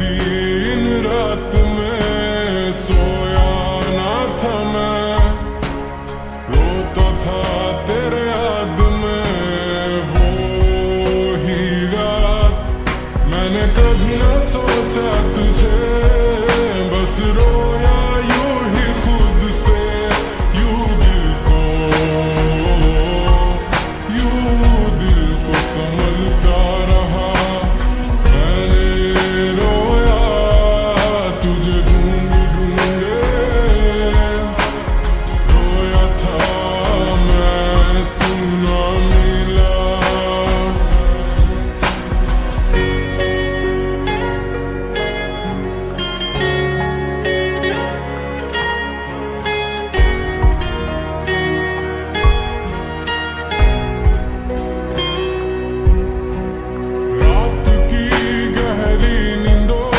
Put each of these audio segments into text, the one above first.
सी इन रात में सोया ना था मैं, रोता था तेरे याद में वो ही रात। मैंने कभी ना सोचा तुझे, बस रोया यूं ही खुद से, यूं दिल को संभलता रहा। मैंने रोया तुझे ढूंढ ढूंढे, रोया था मैं तू ना मिला। रात की गहरी नींदों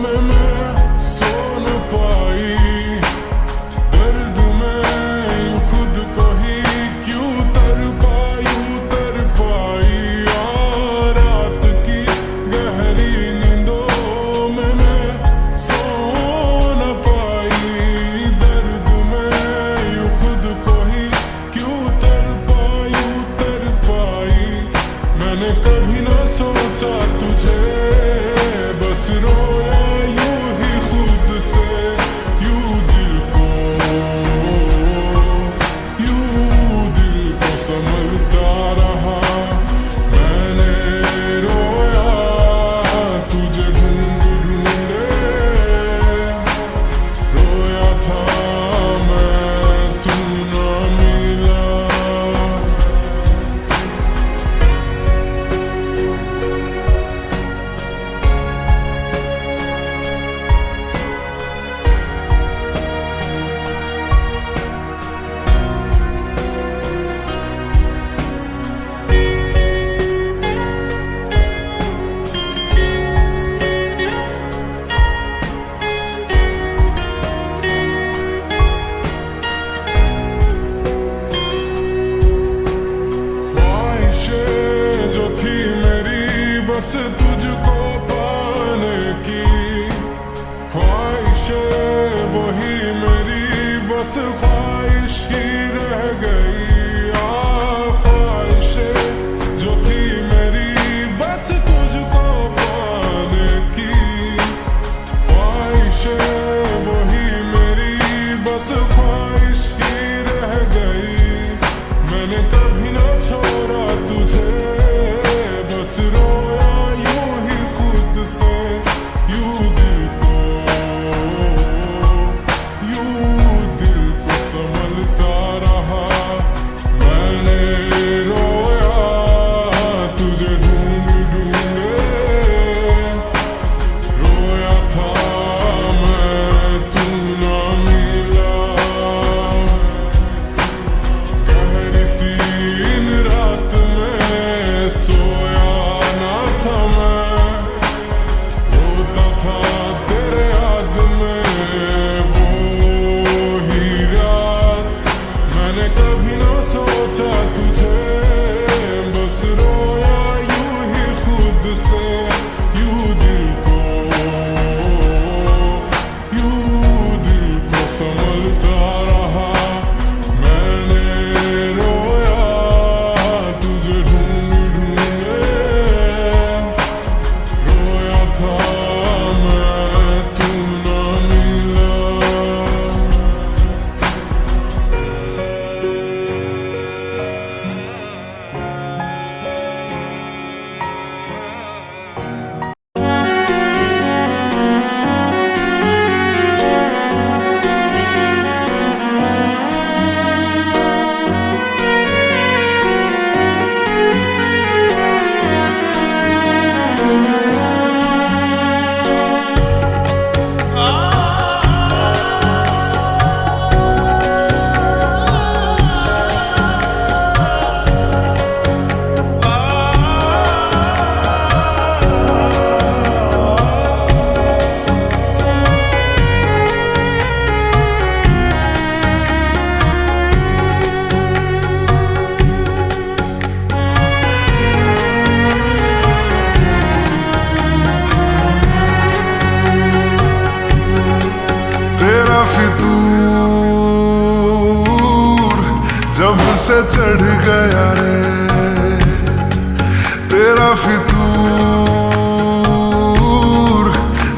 में मैं सो न पाई, दर्द में खुद को ही क्यों तर पाई। रात की गहरी नींदों में मैं सो न पाई, दर्द में खुद को ही क्यों तर पाई। मैंने कभी ना सोचा तुझे, बस रोया यूं ही खुद से, यूं दिल को संभलता रहा। मैंने रोया तुझे ढूंढ ढूंढे, रोया था मैं तू ना मिला। ख्वाहिशें जो थी मेरी बस तुझको पाने की, ख्वाहिशें वही मेरी बस ख्वाहिश ही रह गई। ख्वाहिशें जो थी मेरी बस तुझको पाने की, ख्वाहिशें वही मेरी बस ख्वाहिश ही रह गई। मैंने कभी ना छोड़ा तुझे, बस रोया यूं ही खुद से, यूं दिल को से चढ़ गया रे तेरा फितूर,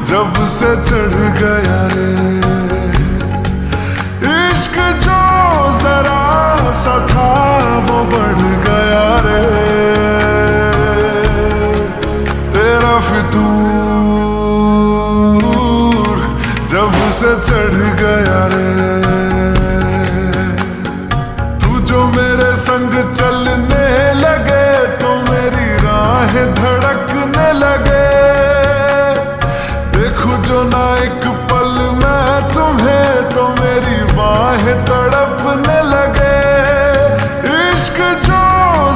जब से चढ़ गया रे इश्क जो जरा सा था वो बढ़ गया रे तेरा फितूर, जब से चढ़ गया रे। तू जो मेरे संग चलने लगे तो मेरी राहें धड़कने लगे, देखूं जो ना एक पल मैं तुम्हें तो मेरी बाहें तड़पने लगे। इश्क जो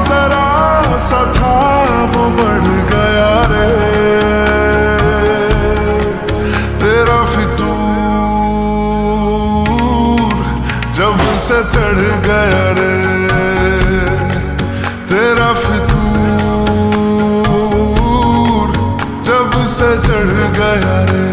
जरा सा था वो बढ़ गया रे तेरा फितूर, जब से चढ़ गया रे तेरा फितूर, जब से चढ़ गया रे।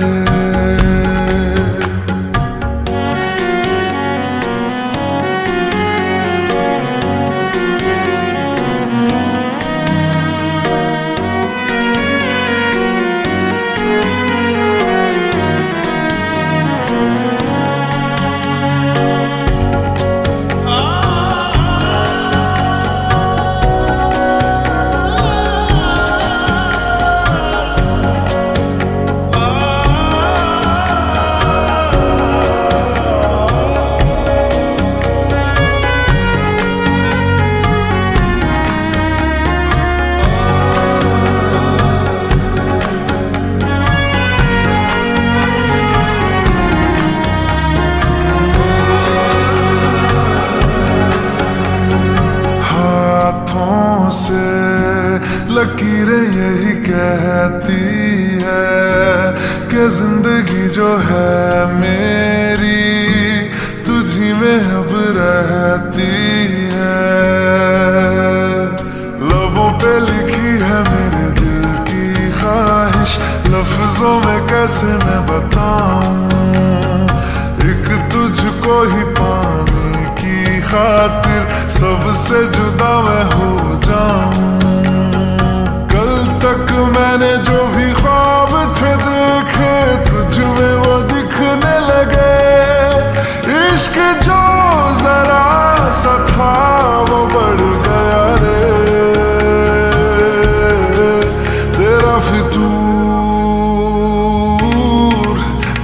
से लकीरें यही कहती है कि जिंदगी जो है मेरी तुझी में अब रहती है। लबों पे लिखी है मेरे दिल की ख्वाहिश, लफ्जों में कैसे मैं बताऊं, एक तुझको ही पाने की खातिर सबसे जुदा मैं हो जाऊं। कल तक मैंने जो भी ख्वाब थे देखे तुझ में वो दिखने लगे। इश्क जो जरा सा था वो बढ़ गया रे तेरा फितूर,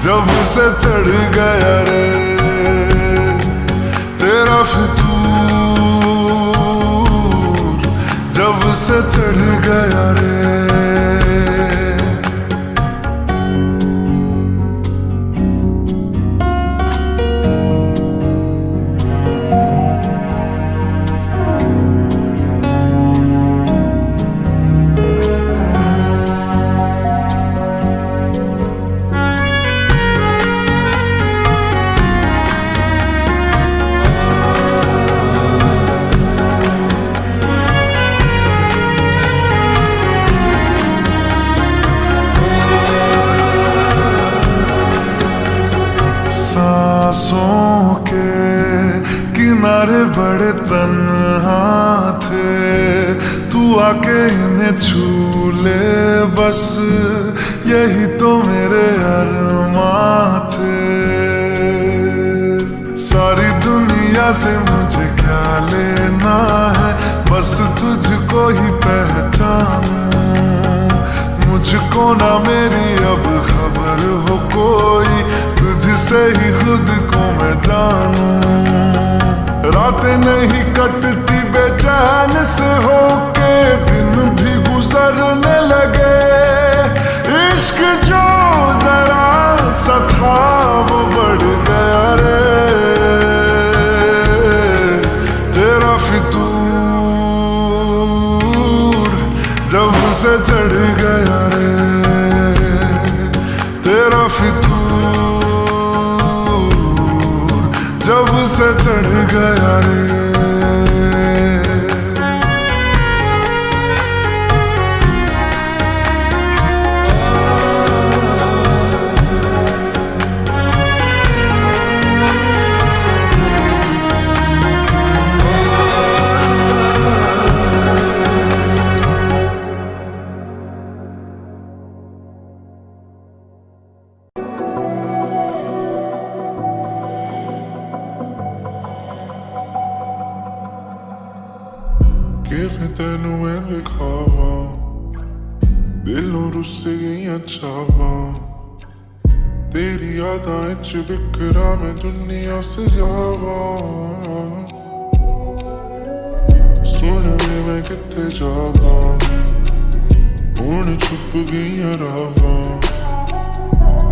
जब से चढ़ गया रे तेरा फितूर, जब से चढ़ गया रे। सांसों के किनारे बड़े तन्हा थे, तू आके इन्हें छू ले बस यही तो मेरे अरमां थे। सारी दुनिया से मुझे क्या लेना है, बस तुझको ही पहचानूं, मुझको ना मेरी अब खबर हो कोई, तुझसे ही खुद को मैं जानूं। रातें नहीं कटती बेचैन से होके, दिन भी गुजरने लगे। इश्क जो जरा सा था वो बढ़ गया रे तेरा फितूर, जब से चढ़ गया रे तेरा फितूर, जब से चढ़ गया रे। तेनू मैं विखावा, दिलों रुस गईयां चावां, तेरी यादां च बिखरा मैं दुनिया सजावां। सुन वे मैं कित्थे जावां, हुण छुप गईयां रावां।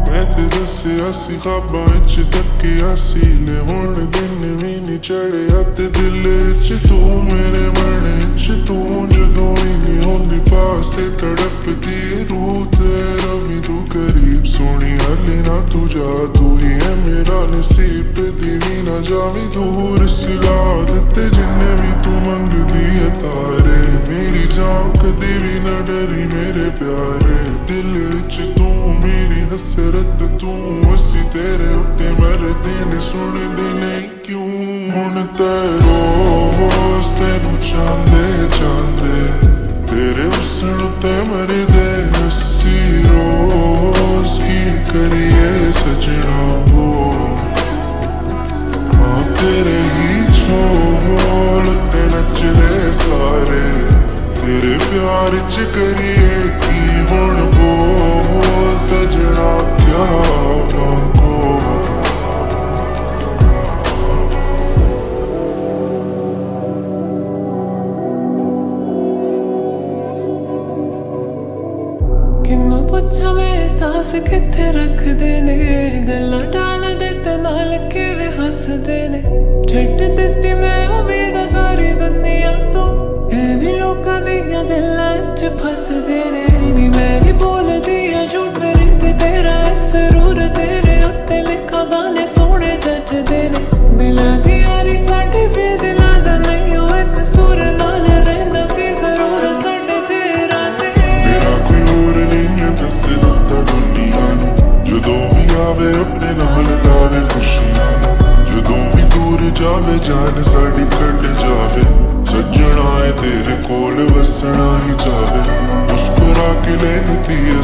मैं ते दस्सेआ सी ख्वाबां च तक्केआ सी ले, हुण दिन भी नी चढ़िया ते दिल च तू मेरे मन च तू जदों ही नी होंदी पास ते तड़पदी रूह ते रवि तू करीब। सोनी हले ना तू जा, तू ही है मेरा नसीब, दी भी ना जावी दूर। सिला दित्ते जिन्ने भी तू मंगदी है तारे, मेरी जान कदी भी ना डरी मेरे प्यारे। दिल च तू मेरी हसरत तू, असी तेरे उत्ते मरदे ने सुनदे नहीं क्यों। हुण ते रोज तेनू चांदे चांदे, तेरे हुस्न उत्ते मरदे असी रोज। की करिए सजना वो, हाँ तेरे ही छोल ते नचदे सारे, तेरे प्यार च करिए की हुण वो सजना क्या मांगो। किन्नू पुछा मैं एहसास कित्थे रखदे ने, गल्लां टाल दे ते नाल किवें हसदे ने। छड्ड दित्ती मैं उम्मीद सारी दुनिया तो, ऐ भी लोकां दियां गल्लां च फसदे ने। नी मैं नी बोलदी आ झूठ मेरे ते तेरा सरूर, तेरे उत्ते लिखा गाने सोहणे जचदे ने। दिलां दी यारी साडी वे दिलां दा नहीं ओ इक सुर, नाल रहना सी जरूर साडे तेरा ते। मेरा कोई होर नहीं है दस दित्ता दुनिया नू, जदों भी आवे अपने नाल लावे खुशियां नू। जदों भी दूर जावे जान साडी कट जावे, सजना है तेरे कोल वसना ही जावे। मुस्कुरा के ले लीती है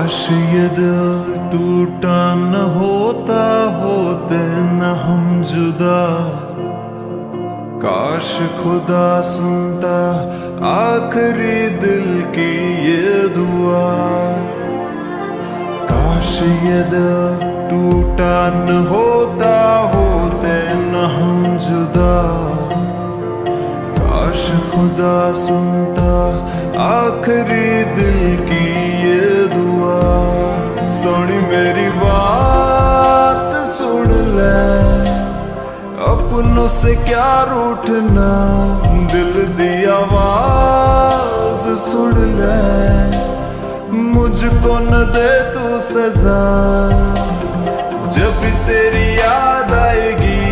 काश ये दिल टूटा न होता, होते न हम जुदा। काश खुदा सुनता आखिरी दिल की ये दुआ। काश ये दिल टूटा न होता, होते न हम जुदा। काश खुदा सुनता आखिरी दिल की ये दुआ। सुनी मेरी बात सुन ले, अपनों से क्या रूठना, दिल दी आवाज सुन ले। मुझको न दे तू सजा, जब भी तेरी याद आएगी,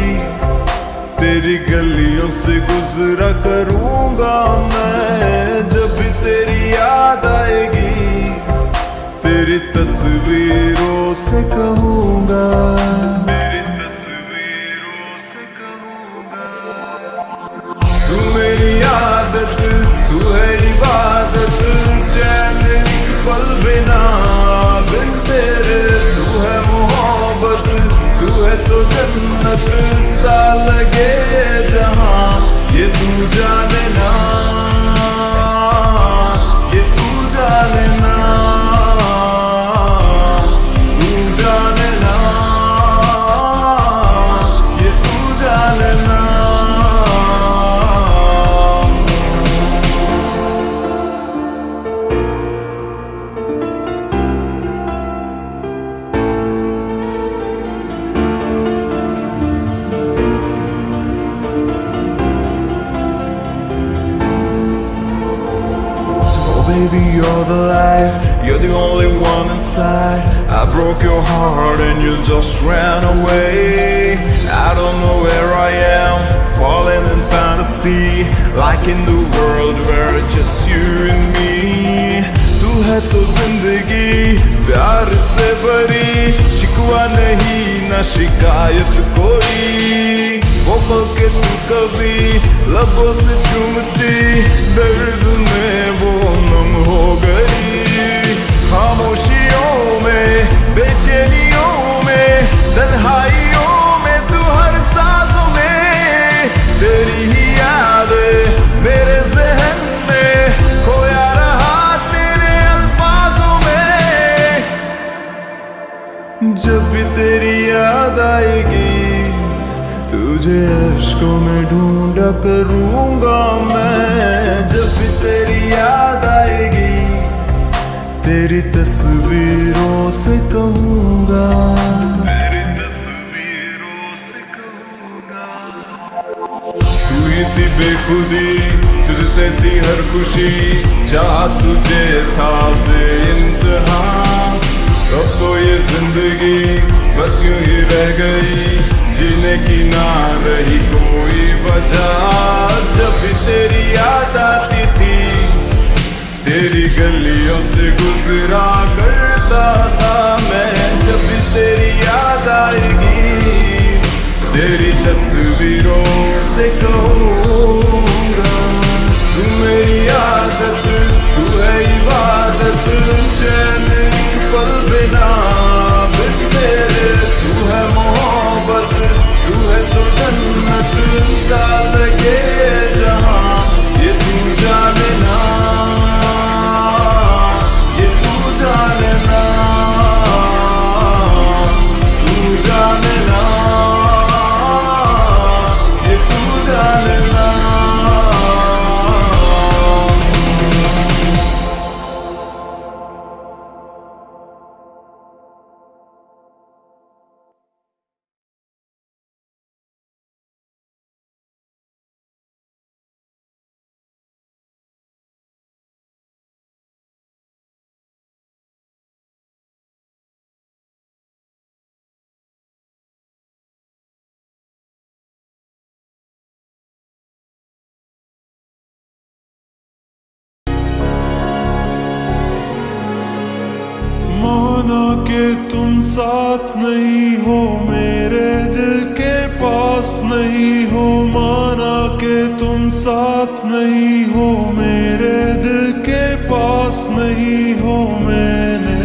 तेरी गलियों से गुजरा करूंगा मैं। जब भी तेरी याद आएगी, तेरी तस्वीरों से कहूंगा, तेरी तस्वीरों से कहूंगा। तू मेरी आदत, तू है इबादत, चैन पल बिना बिन तेरे। तू है मोहब्बत, तू है तो जन्नत सा लगे जहां। ये तू जाने ना, ये तू जाने ना, तू जाने ना, ये तू जाने ना। Baby, you're the light, you're the only one inside. I broke your heart and you just ran away. I don't know where I am, falling in fantasy, like in the world where it's just you and me. तू है तो जिंदगी प्यार से भरी, शिकवा नहीं ना शिकायत कोई। वो पल के तू कभी लबों से चूमती, दर्द में वो नम हो गई। खामोशियों में, बेचैनियों में, तन्हाइयों में, तू हर सांसों में। तेरी ही याद मेरे ज़हन में, खोया रहा तेरे अल्फाजों में। जब भी तेरी याद आएगी, तुझे अश्कों में ढूंढा करूंगा मैं। जब भी तेरी याद आएगी, तेरी तस्वीरों से कहूंगा, तेरी तस्वीरों से कहूंगा। तू ही थी बेखुदी, तुझसे थी हर खुशी, चाह तुझे था बेइंतहा। अब तो ये जिंदगी बस यूं ही रह गई, जीने की ना रही कोई वजह। जब भी तेरी याद आती थी, तेरी गलियों से गुजरा करता था मैं। जब भी तेरी याद आएगी, तेरी तस्वीरों से कहूंगा। तू मेरी आदत, तू है इबादत, चैन पल बिना बिन तेरे। तू है मोहब्बत, तू है तो जन्नत सा लगे जहां। ये तू जाने ना, ये तू जाने ना, तू जाने ना, ये तू जाने ना। माना कि तुम साथ नहीं हो, मेरे दिल के पास नहीं हो। माना कि तुम साथ नहीं हो, मेरे दिल के पास नहीं हो। मैंने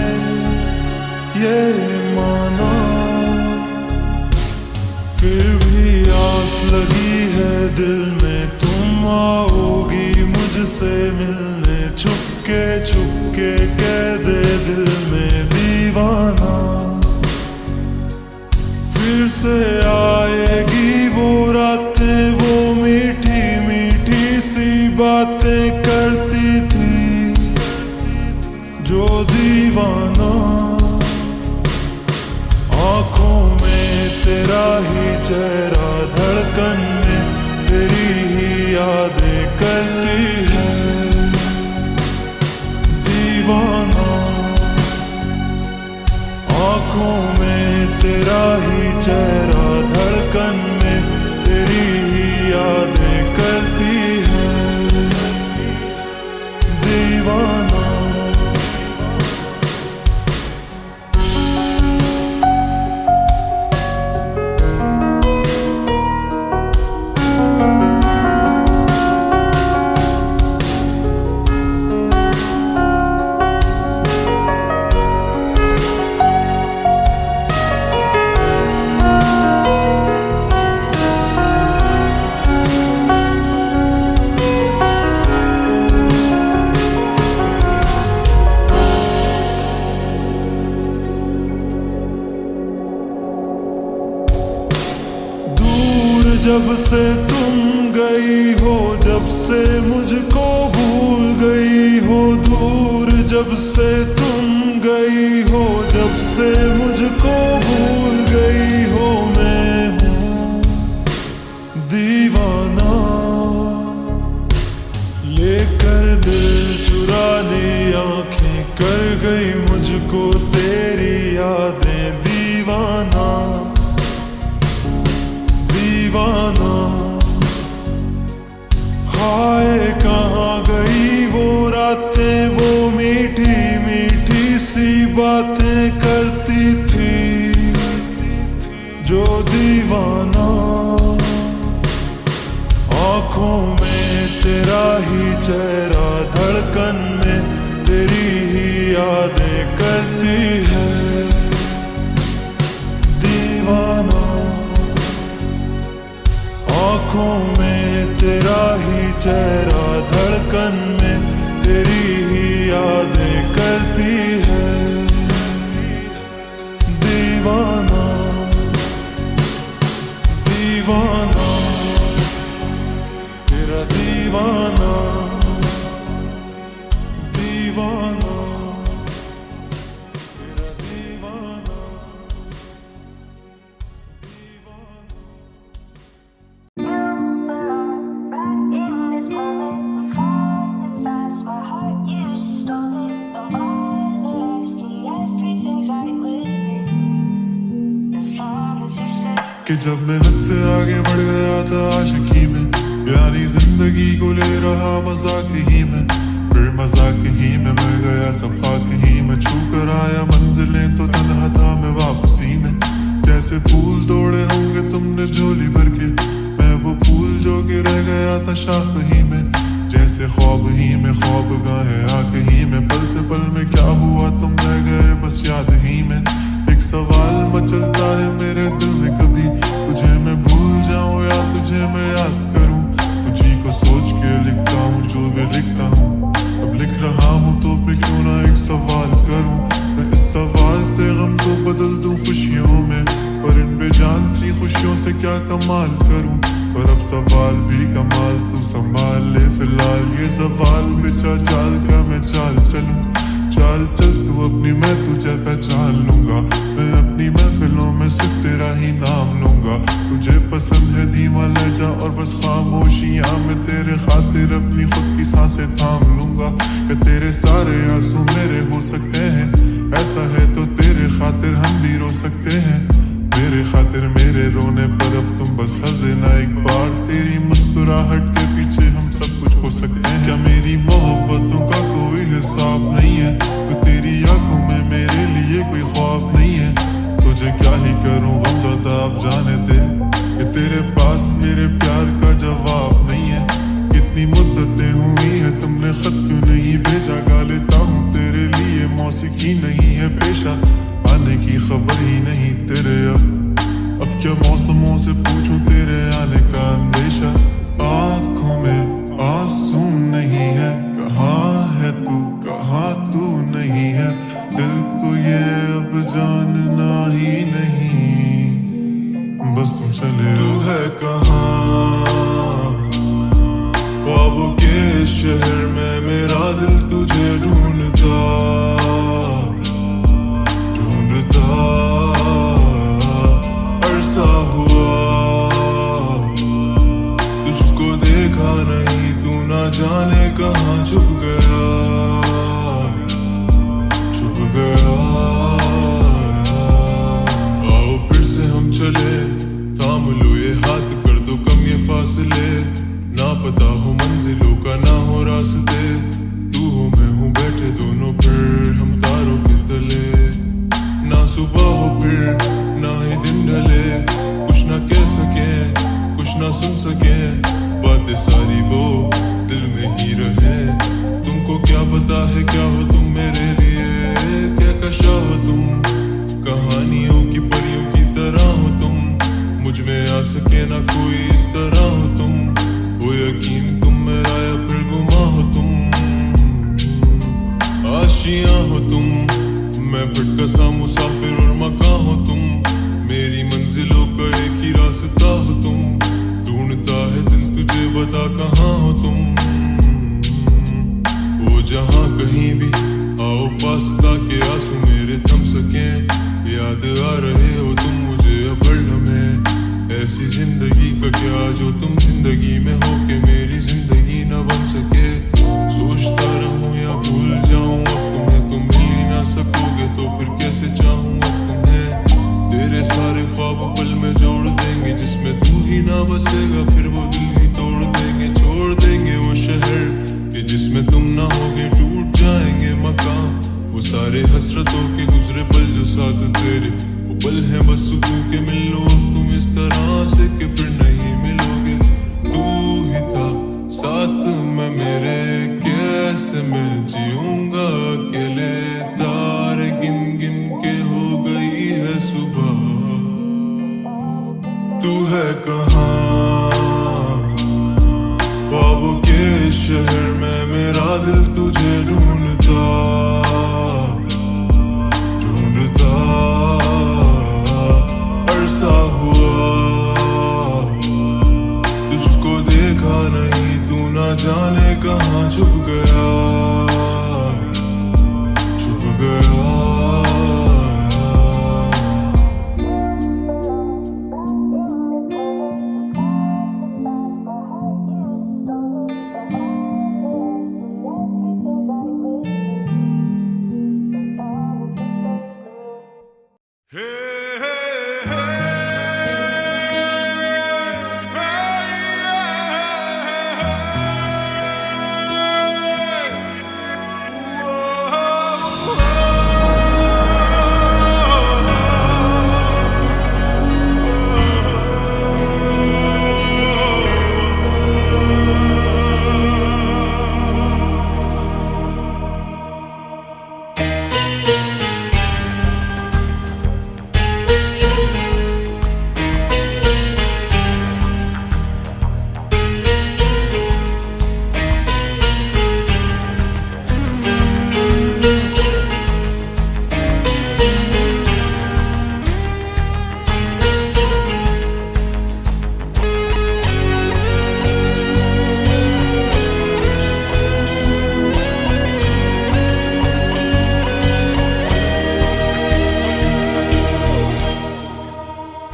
लगी है दिल में तुम आओगी मुझसे मिलने, छुपके छुपके कह दे दिल में दीवाना। फिर से आएगी वो रातें, वो मीठी मीठी सी बातें करती थी जो दीवाना। आंखों में तेरा ही चेहरा, धड़कन में तेरी ही यादें करती है दीवाना। आंखों में तेरा ही चेहरा, धड़कन में तेरी ही यादें करती है दीवाना। जब से तुम गई हो, जब से मुझको भूल गई हो, दूर जब से तुम गई हो, जब से मुझको भूल गई हो, मैं हूँ दीवाना। लेकर दिल चुरा ली आंखें, कर गई मुझको तेरी यादें दीवाना दीवाना। हाय कहाँ गई वो रातें, वो मीठी मीठी सी बातें करती थी जो दीवाना। आंखों में तेरा ही चेहरा, धड़कन में तेरी ही यादें करती है दीवाना। आंखों में तेरा ही चेहरा, धड़कन में तेरी ही यादें करती है दीवाना दीवाना तेरा दीवाना दीवाना तेरा दीवाना कि जब मैं हद से आगे बढ़ गया था आशिकी में, यानी जिंदगी को ले रहा मजाक ही में, फिर मजाक ही में मिल गया सब खाक ही में। छू कर आया मंजिलें तो तन्हा था मैं वापसी में, जैसे फूल तोड़े होंगे तुमने झोली भर के, मैं वो फूल जो कि रह गया था शाख ही में। जैसे ख्वाब ही में ख्वाब गाहे आँख ही में, पल से पल में क्या हुआ तुम रह गए बस याद ही में। एक सवाल मचलता है मेरे दिल में, कभी तुझे मैं भूल जाऊं या तुझे मैं याद करूं। तुझी को सोच के लिखता हूँ जो भी लिखता हूँ, अब लिख रहा हूँ तो फिर क्यों ना एक सवाल करूं। मैं इस सवाल से गम को बदल दूं खुशियों में, पर इन बेजान सी खुशियों से क्या कमाल करूं। पर अब सवाल भी कमाल तू संभाल ले फिलहाल, ये सवाल बिछा चाल का मैं चाल चलूं। चाल चल तू अपनी, मैं तुझे पहचान लूंगा, मैं अपनी महफिलों में सिर्फ तेरा ही नाम लूंगा। तुझे पसंद है धीमा लहजा और बस खामोशियां, मैं तेरे खातिर अपनी खुद की सांसें थाम लूंगा। कि तेरे सारे आंसू मेरे हो सकते हैं, ऐसा है तो तेरे खातिर हम भी रो सकते हैं। मेरे खातिर मेरे रोने पर अब तुम बस हंसे ना एक बार, तेरी मुस्कुराहट के पीछे हम सब कुछ हो सकते हैं। क्या मेरी मोहब्बतों का कोई हिसाब नहीं है, तो तेरी आंखों में मेरे लिए कोई ख्वाब नहीं है। तुझे क्या ही करूं गम ज़्यादा अब जाने दे, कि तेरे पास मेरे प्यार का जवाब नहीं है। कितनी मुद्दतें हुई है तुमने खत क्यों नहीं भेजा, गा लेता हूँ तेरे लिए मौसीकी नहीं है पेशा, आने की खबर ही नहीं तेरे अब क्या मौसमों से पूछूं तेरे आने का अंदेशा। आंखों में आंसू नहीं है, कहाँ है तू, कहाँ तू नहीं है। दिल को ये अब जानना ही नहीं, बस तुम चले। तू है कहाँ ख्वाबों के शहर में, मेरा दिल तुझे ढूंढता ढूंढता अरसा हुआ। तुझको देखा नहीं, तू ना जाने कहाँ छुप गया छुप गया। आओ फिर से हम चले, थाम लो ये हाथ, कर दो कम ये फासले। ना पता हो मंजिलों का, ना हो रास्ते, तू हो मैं हूँ बैठे दोनों फिर हम तारों के तले। ना सुबह हो फिर ना ही दिन ढले, कुछ ना कह सके कुछ ना सुन सके, बातें सारी वो दिल में ही रहे। तुमको क्या पता है क्या हो तुम मेरे लिए, क्या कशा हो तुम, कहानियों की परियों की तरह हो तुम। मुझ में आ सके ना कोई इस तरह हो तुम, वो यकीन तुम मेरा या फिर गुमा हो तुम। आशियां हो तुम, मैं भटका सा मुसाफिर और मकां हो तुम। मेरी मंजिलों का एक ही रास्ता हो तुम, ढूंढता है दिल तुझे बता कहाँ हो तुम। वो जहाँ कहीं भी आओ पास ताकि आंसू मेरे थम सके। याद आ रहे हो तुम मुझे अब हर लम्हे, ऐसी जिंदगी का क्या जो तुम जिंदगी में हो के मेरी जिंदगी न बन सके। सोचता रहूं या भूल जाऊं अब तुम्हें, तुम मिल ही ना सकोगे तो फिर कैसे चाहूं अब तुम्हें। तेरे सारे ख्वाब पल में जोड़ देंगे, जिसमें तू ही ना बसेगा फिर वो दिल ही तोड़ देंगे। छोड़ देंगे वो शहर कि जिसमें तुम ना होगे, टूट जाएंगे मकान वो सारे हसरतों के गुजरे पल जो साथ तेरे। वो पल है बस सुकून के मिल लो अब तुम इस तरह से कि फिर नहीं मिलोगे। तू ही था साथ में मेरे, कैसे मैं जीऊंगा अकेले। तारे गिन गिन के हो गई है सुबह, तू है कहाँ ख्वाबों के शहर में, मेरा दिल तुझे ढूंढता ढूंढता अरसा हुआ। तुझको देखा नहीं, तू ना जाने कहाँ छुप गया छुप गया।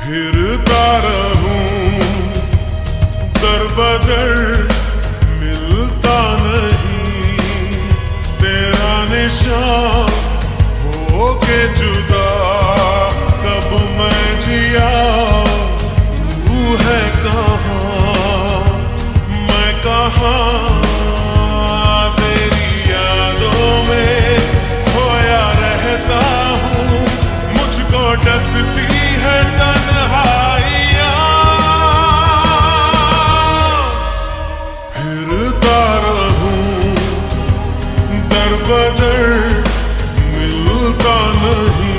फिरता रहूं दर बदर, मिलता नहीं तेरा निशान। हो के जुदा कब मैं जिया, तू है कहाँ मैं कहाँ। तेरी यादों में खोया रहता हूँ, मुझको डसती है तन्हाइयाँ। फिरता रहूं दर बदर, मिलता नहीं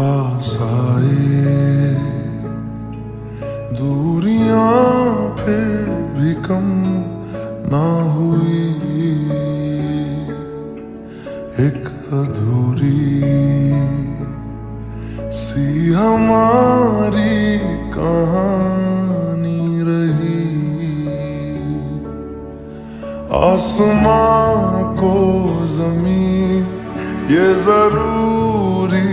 पास आए, दूरियां फिर भी कम ना हुई, एक अधूरी सी हमारी कहानी रही। आसमां को जमीन ये जरूरी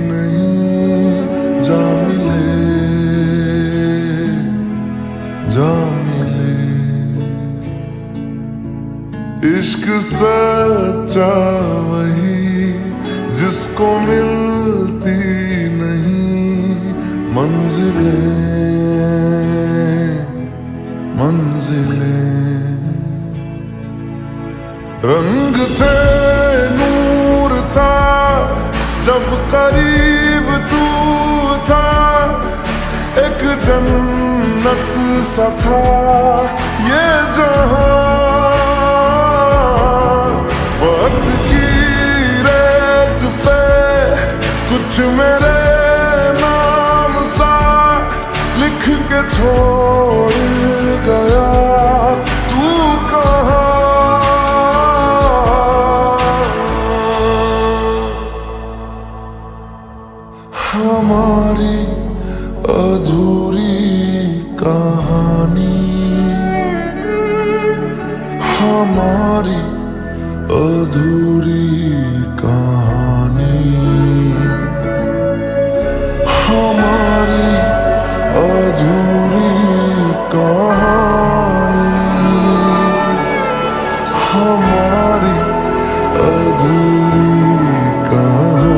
नहीं, जा मिले जा मिले। इश्क सच्चा वही जिसको मिलती नहीं मंजिलें मंजिलें। रंग थे नूर था जब करीब तू था, एक जन्नत सा था ये जहां। वक्त की रेत पे कुछ मेरे नाम सा लिख के छोड़ गया, तू कहाँ? हमारी अधूरी कहानी, हमारी अधूरी कहानी, हमारी अधूरी कहानी, हमारी अधूरी कहानी।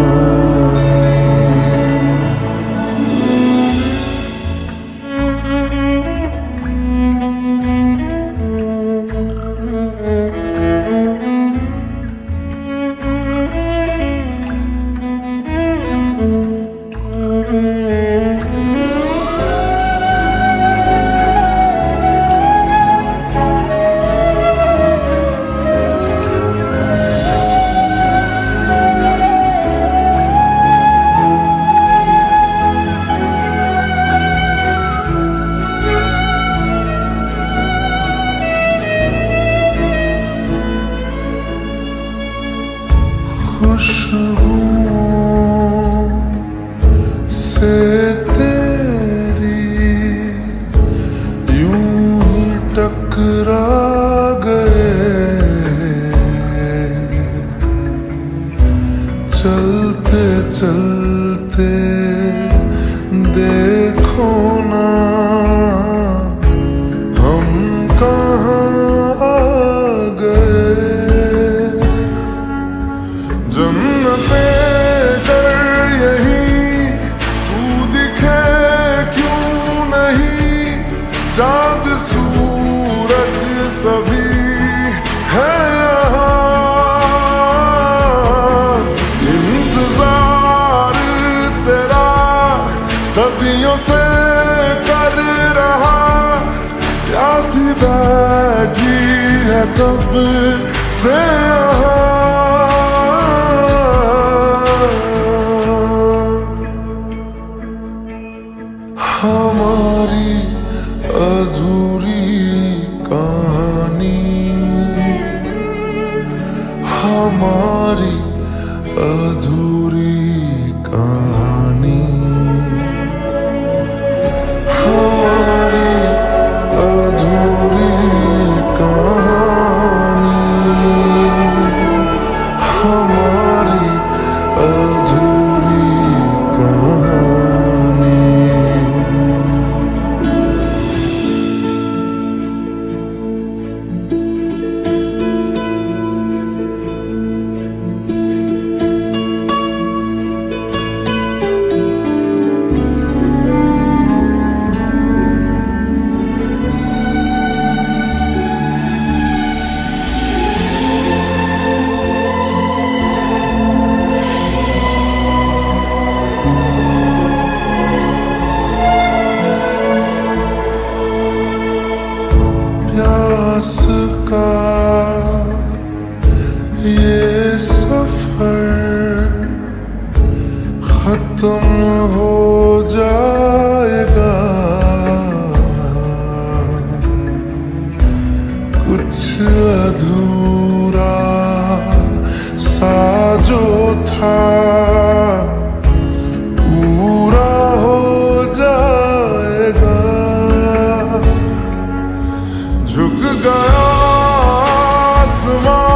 खुशबुओं से तेरी यूं ही टकरा गए, चलते चलते देखो ना हम कहाँ आ गए। जन्नते कर यही तू दिखे क्यों नहीं, चाँद सूरज सभी है यहाँ। इंतजार तेरा सदियों से कर रहा, प्यासी बैठी है कब से यहाँ। हमारी अधूरी कहानी, हमारी अधूरी कहानी, हमारी अधूरी कहानी, हमारी अधूरी कहानी। प्यास का ये सफर खत्म खत्म हो जाएगा कुछ अधूरा सा जो था पूरा हो जाएगा। झुक गया आसमां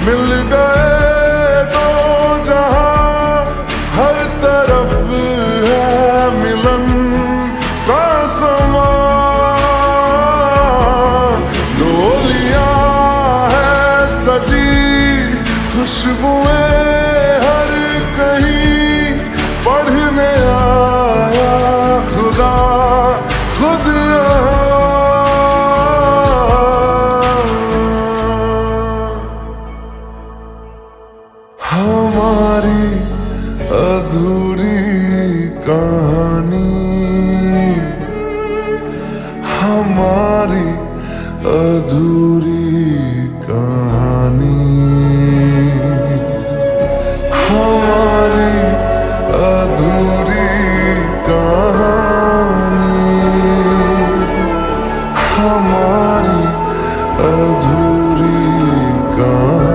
मिल गए दो जहां हर तरफ है मिलन का समा। डोलियां है सजी खुशबुएं हर कहीं पढ़ने आया खुदा खुद यहाँ। हमारी अधूरी कहानी हमारी अधूरी कहानी हमारी अधूरी कहानी हमारी अधूरी कहानी।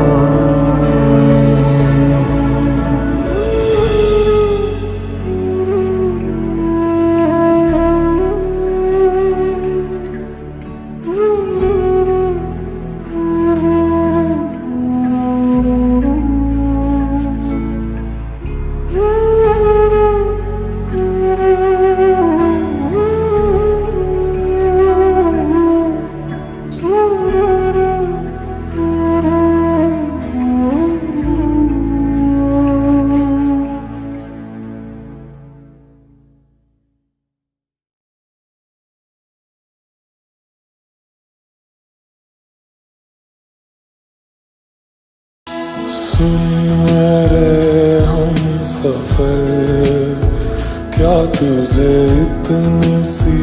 सुन मेरे हम सफर क्या तुझे इतनी सी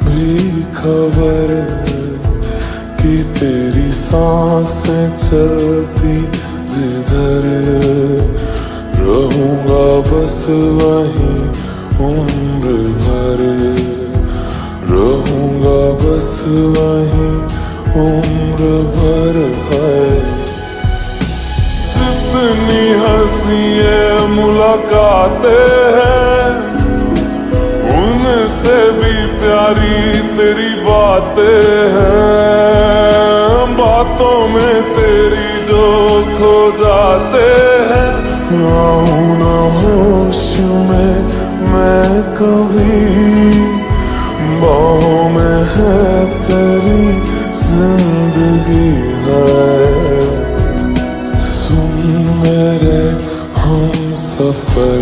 भी खबर कि तेरी सांसें चलती जिधर रहूंगा बस वहीं उम्र भर रहूंगा बस वहीं उम्र भर है। जितनी हंसियाँ मुलाकातें हैं उनसे भी प्यारी तेरी बातें हैं। बातों में तेरी जो खो जाते हैं आऊं ना होश में मैं कभी बाहों में है तेरी जिंदगी है। मेरे हम सफर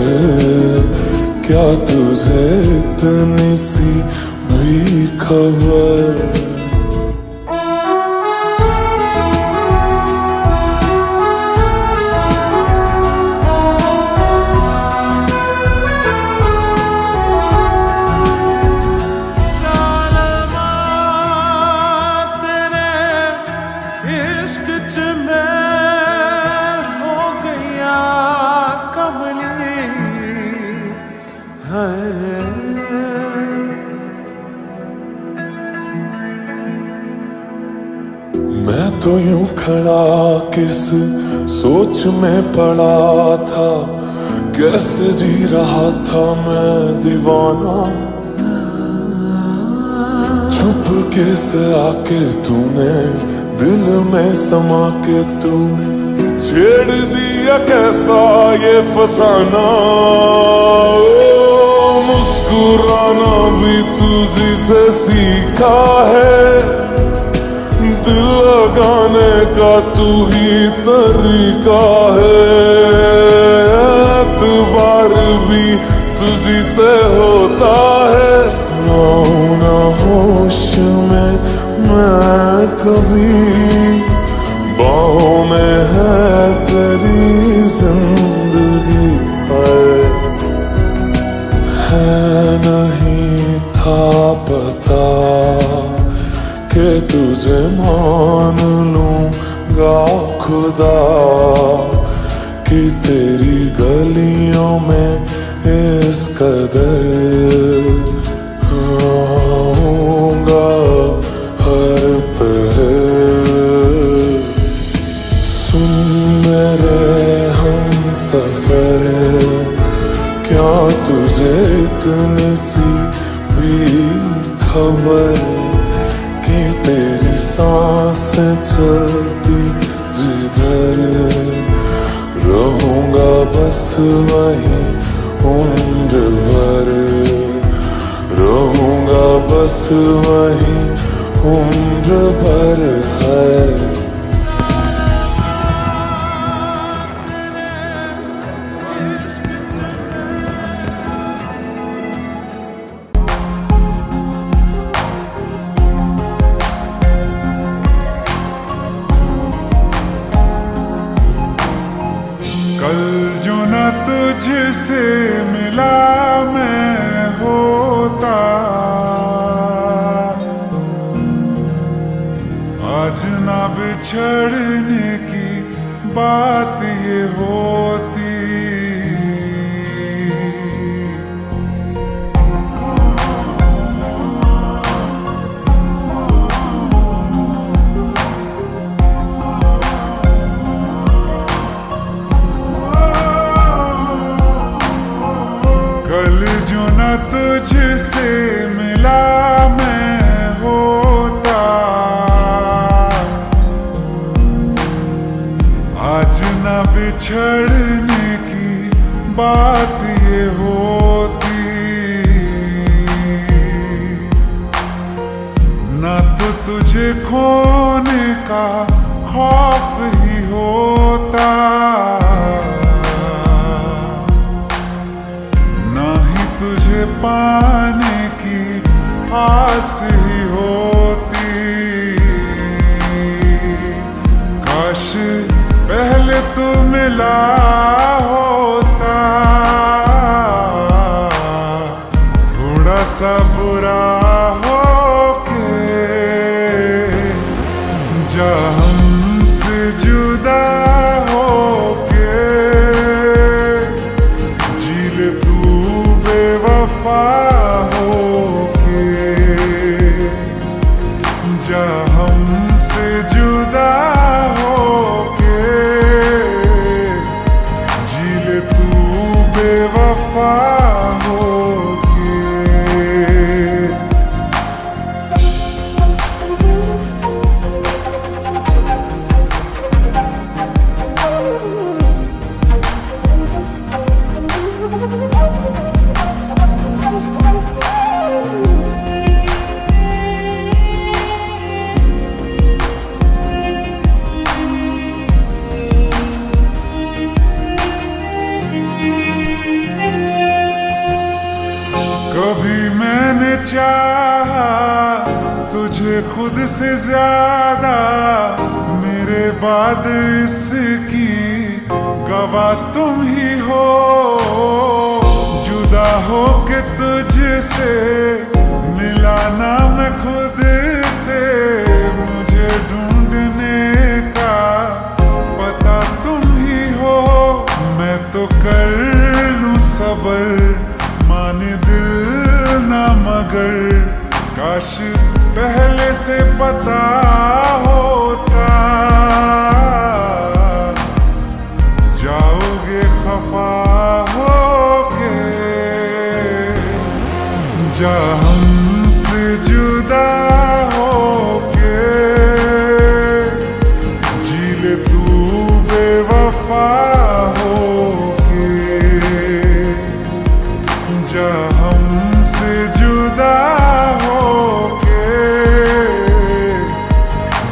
क्या तुझे इतनी सी भी खबर। मैं तो यूं खड़ा किस सोच में पड़ा था कैसे जी रहा था मैं दीवाना। छुप के से आके तूने दिल में समा के तूने छेड़ दिया कैसा ये फसाना। मुस्कुराना भी तुझी से सीखा है दिल लगाने का तू ही तरीका है। एतबार भी तुझी से होता है आऊं ना होश में मैं कभी बाहों में है तेरी जिंदगी है नहीं था पता कि तुझे मान लूंगा खुदा कि तेरी गलियों में इस कदर होऊंगा हर पहर। सुन मेरे हम सफर, क्या तुझे इतनी सी भी खबर कि तेरी सांसें चलती जिधर, रहूंगा बस वहीं उम्र भर, रहूंगा बस वहीं उम्र भर है। कल जो न तुझसे मिला मैं होता, आज ना बिछड़ने की बात ये होती। कल जो न तुझसे मिला मैं होता, आज न बिछड़ने की बात ये होती। न तो तुझे खोने का खौफ ही होता, तुझे पाने की आस ही होती। काश पहले तू मिला होता, थोड़ा सा बुरा होके जा हमसे जुदा होके, जी ले तू बेवफा होके, जा हमसे जुदा होके, जी ले तू बेवफा होके। कभी मैंने चाहा तुझे खुद से ज्यादा, मेरे बाद इसकी गवाह तुम ही हो। जुदा हो के तुझसे मिला ना मैं खुद से, मुझे ढूंढने का पता तुम ही हो। मैं तो कर लूं सबर, माने दिल ना मगर, काश पहले से पता होता। जाओगे खफा होके, जा हमसे जुदा होके, जी ले तू बेवफा होके, जा हमसे जुदा होके,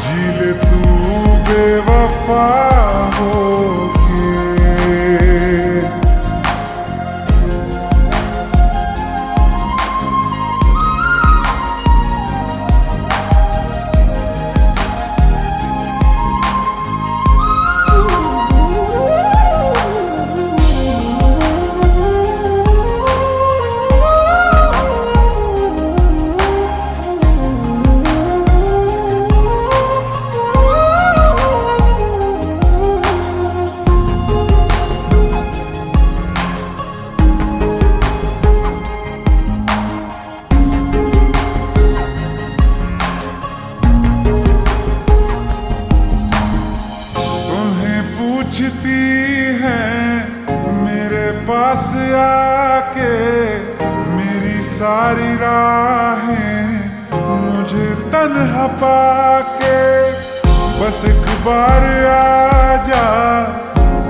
जी ले तू बेवफा होके। पूछती हैं मेरे पास आके, मेरी सारी राहें मुझे तन्हा पाके। बस एक बार आजा,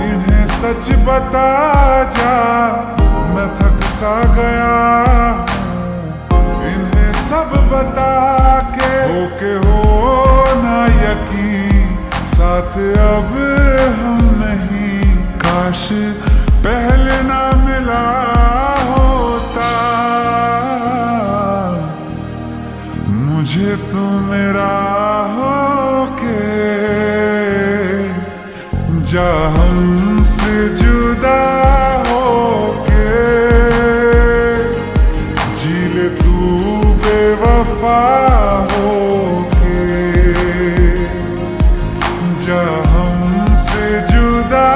इन्हें सच बता जा, मैं थक सा गया इन्हें सब बता के। होके हो ना यकीन, साथ अब हम नहीं, काश पहले ना मिला होता मुझे तो मेरा होके जा हमसे जुदा होके। जी ले तू बेवफा होके, जा हमसे जुदा